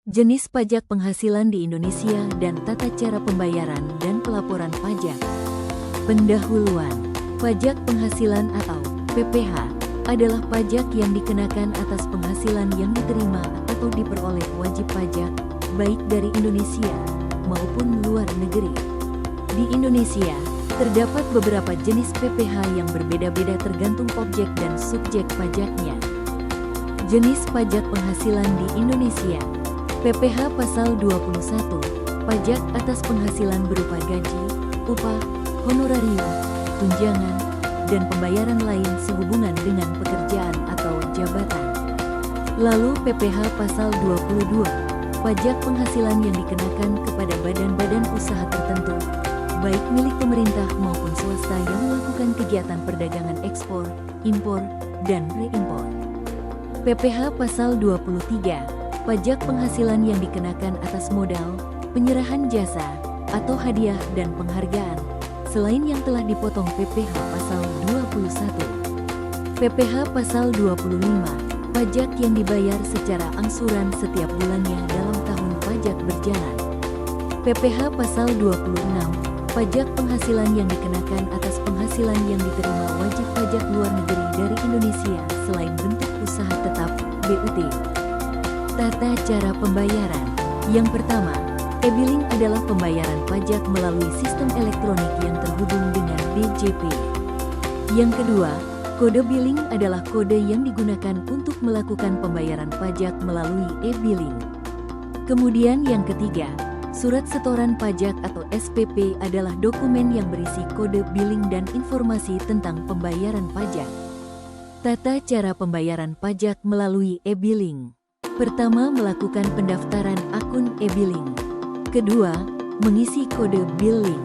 Jenis pajak penghasilan di Indonesia dan tata cara pembayaran dan pelaporan pajak. Pendahuluan. Pajak penghasilan atau PPH adalah pajak yang dikenakan atas penghasilan yang diterima atau diperoleh wajib pajak, baik dari Indonesia maupun luar negeri. Di Indonesia, terdapat beberapa jenis PPH yang berbeda-beda tergantung objek dan subjek pajaknya. Jenis pajak penghasilan di Indonesia. PPH Pasal 21, pajak atas penghasilan berupa gaji, upah, honorarium, tunjangan, dan pembayaran lain sehubungan dengan pekerjaan atau jabatan. Lalu PPH Pasal 22, pajak penghasilan yang dikenakan kepada badan-badan usaha tertentu, baik milik pemerintah maupun swasta yang melakukan kegiatan perdagangan ekspor, impor, dan reimpor. PPH Pasal 23, pajak penghasilan yang dikenakan atas modal, penyerahan jasa, atau hadiah dan penghargaan, selain yang telah dipotong PPH Pasal 21. PPH Pasal 25, pajak yang dibayar secara angsuran setiap bulannya dalam tahun pajak berjalan. PPH Pasal 26, pajak penghasilan yang dikenakan atas penghasilan yang diterima wajib pajak luar negeri dari Indonesia selain bentuk usaha tetap, BUT. Tata cara pembayaran. Yang pertama, e-billing adalah pembayaran pajak melalui sistem elektronik yang terhubung dengan DJP. Yang kedua, kode billing adalah kode yang digunakan untuk melakukan pembayaran pajak melalui e-billing. Kemudian yang ketiga, surat setoran pajak atau SPP adalah dokumen yang berisi kode billing dan informasi tentang pembayaran pajak. Tata cara pembayaran pajak melalui e-billing. Pertama, melakukan pendaftaran akun e-billing. Kedua, mengisi kode billing.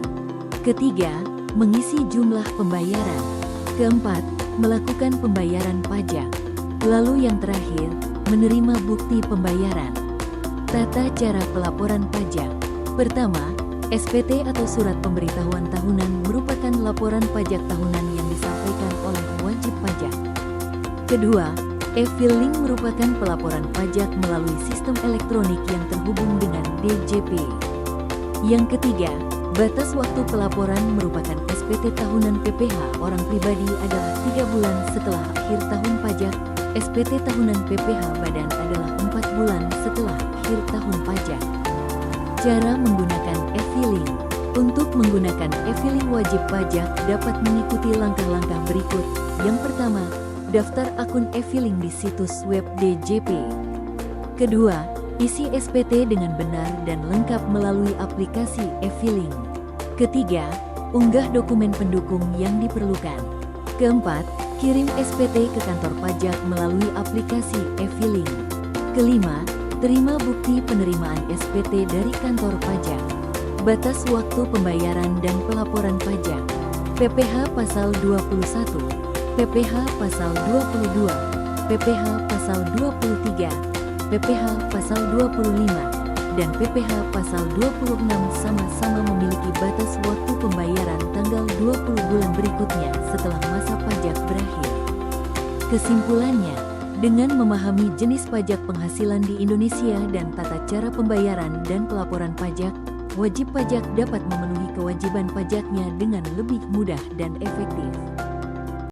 Ketiga, mengisi jumlah pembayaran. Keempat, melakukan pembayaran pajak. Lalu yang terakhir, menerima bukti pembayaran. Tata cara pelaporan pajak. Pertama, SPT atau Surat Pemberitahuan Tahunan merupakan laporan pajak tahunan yang disampaikan oleh wajib pajak. Kedua, e-filing merupakan pelaporan pajak melalui sistem elektronik yang terhubung dengan DJP. Yang ketiga, batas waktu pelaporan merupakan SPT tahunan PPH orang pribadi adalah 3 bulan setelah akhir tahun pajak, SPT tahunan PPH badan adalah 4 bulan setelah akhir tahun pajak. Cara menggunakan e-filing. Untuk menggunakan e-filing wajib pajak dapat mengikuti langkah-langkah berikut. Yang pertama, daftar akun e-filing di situs web DJP. Kedua, isi SPT dengan benar dan lengkap melalui aplikasi e-filing. Ketiga, unggah dokumen pendukung yang diperlukan. Keempat, kirim SPT ke kantor pajak melalui aplikasi e-filing. Kelima, terima bukti penerimaan SPT dari kantor pajak. Batas waktu pembayaran dan pelaporan pajak. PPH Pasal 21, PPH Pasal 22, PPH Pasal 23, PPH Pasal 25, dan PPH Pasal 26 sama-sama memiliki batas waktu pembayaran tanggal 20 bulan berikutnya setelah masa pajak berakhir. Kesimpulannya, dengan memahami jenis pajak penghasilan di Indonesia dan tata cara pembayaran dan pelaporan pajak, wajib pajak dapat memenuhi kewajiban pajaknya dengan lebih mudah dan efektif.